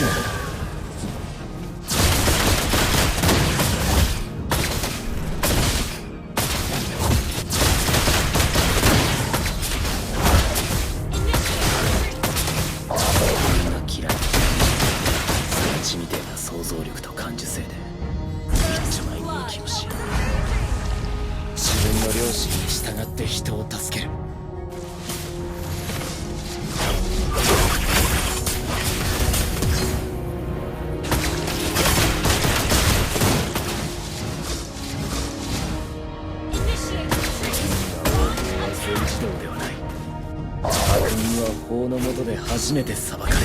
しない。人を助ける。全自動ではない。悪人は法の下で初めて裁かれる。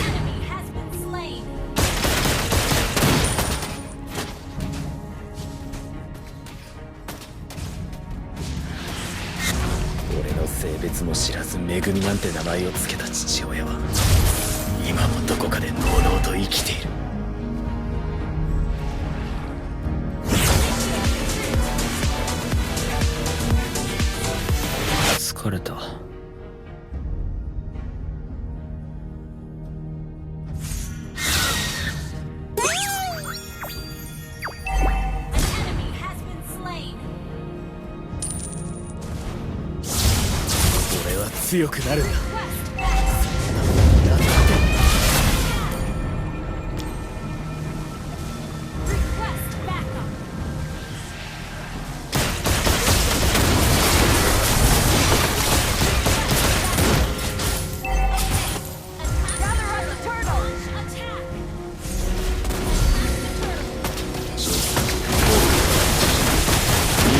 性別も知らず恵みなんて名前を付けた父親は今もどこかでのうのうと生きている。疲れた。強くなるんだ。人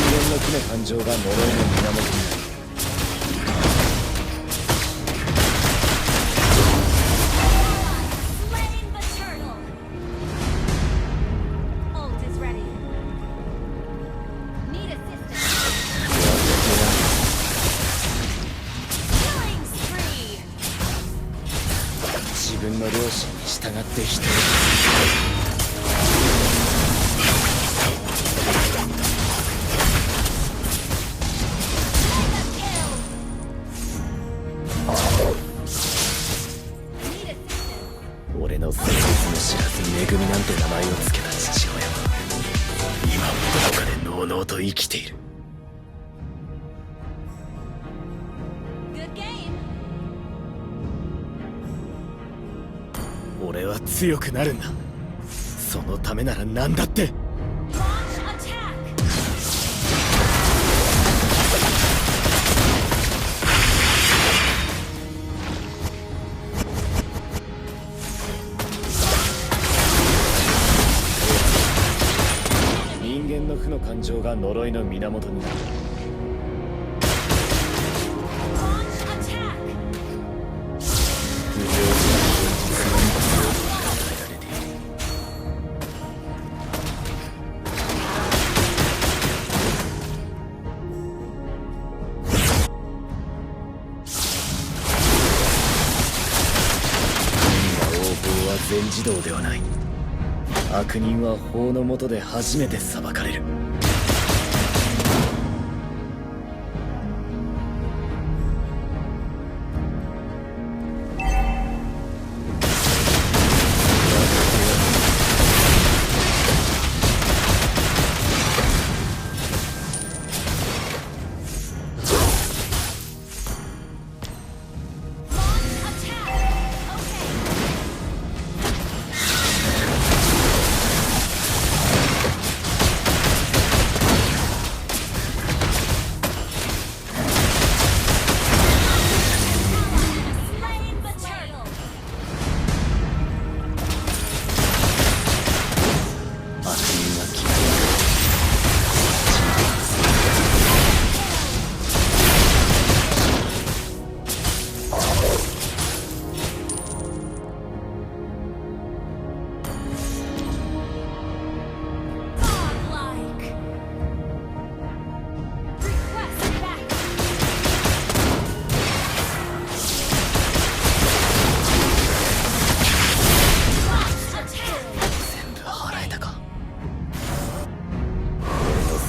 間の負の感情が呪いの源になる。自分の良心に従って人を俺の性別も知らず恵みなんて名前を付けた父親は今もどこかでのうのうと生きている。俺は強くなるんだ。そのためなら何だって。人間の負の感情が呪いの源になる。全自動ではない。悪人は法の下で初めて裁かれる。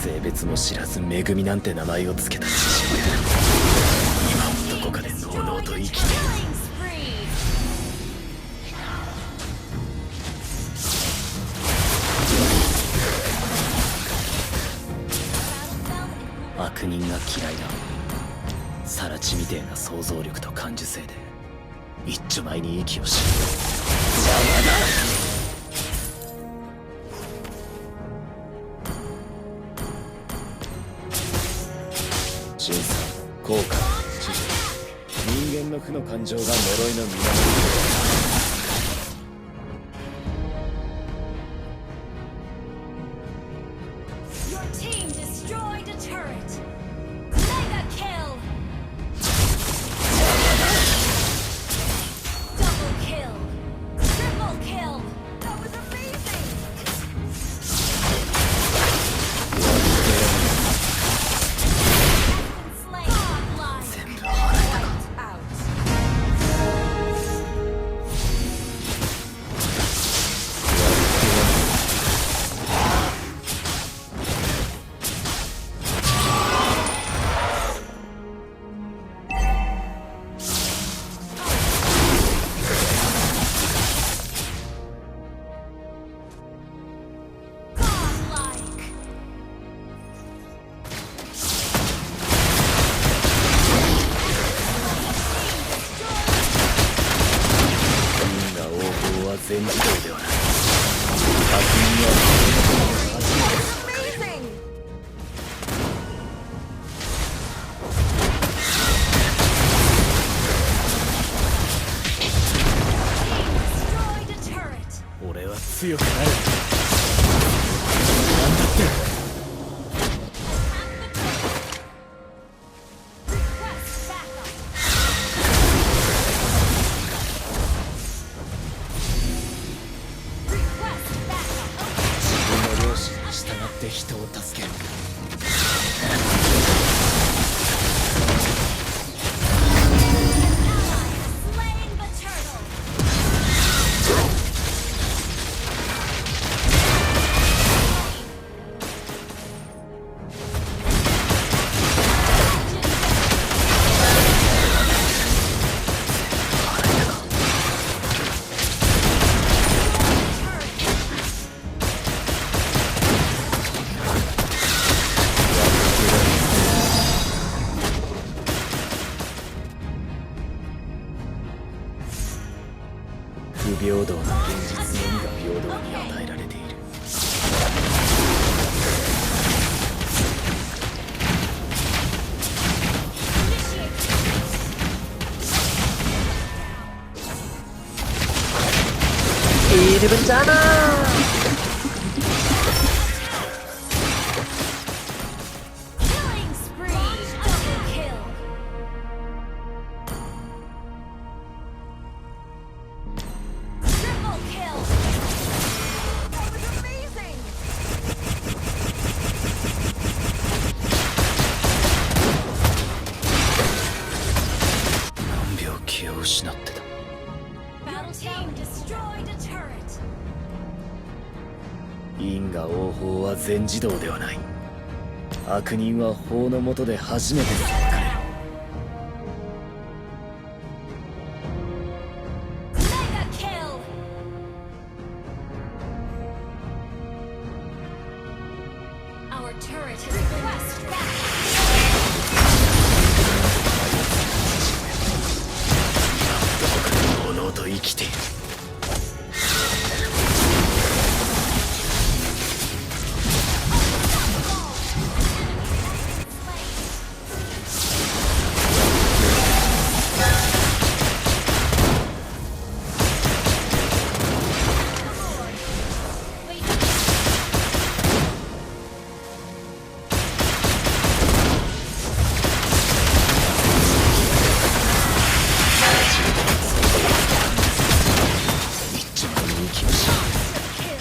性別も知らず恵みなんて名前を付けた父親今もどこかでのうのうと生きている。人が嫌いだ。サラチみてえな想像力と感受性で一丁前に息をし邪魔だ。審査効果知事、人間の負の感情が呪いの源。Your team destroyed a turret. Mega kill. Double kill. Triple kill. That was amazing. Slain. Godlike. Wiped out. 全自動ではない。悪人は Amazing. Destroyed a turret. 俺は強くなる。なんだって。 Request backup. Request backup. 自分の良心に従って人を助ける。 Slaying the turtle. Turret. 不平等な現実のみが平等に与えられている。 Killing spree. Double kill. Triple kill. That was amazing.何秒気を失ってた。 Battle team destroyed a turret. 因果応報は全自動ではない。悪人は法の下で初めて裁かれる。 Mega kill. Our turret has been destroyed. どこかで炎と生きている。 一丁前に息をし Kill.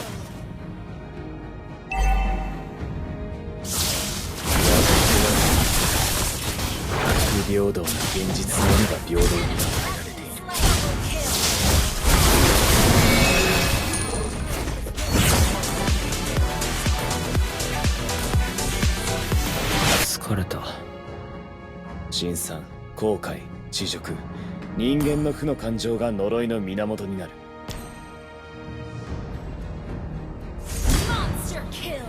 不平等な現実のみが平等に与えられている。 Double kill. 疲れた。辛酸、後悔、恥辱、人間の負の感情が呪いの源になる。 Monster kill.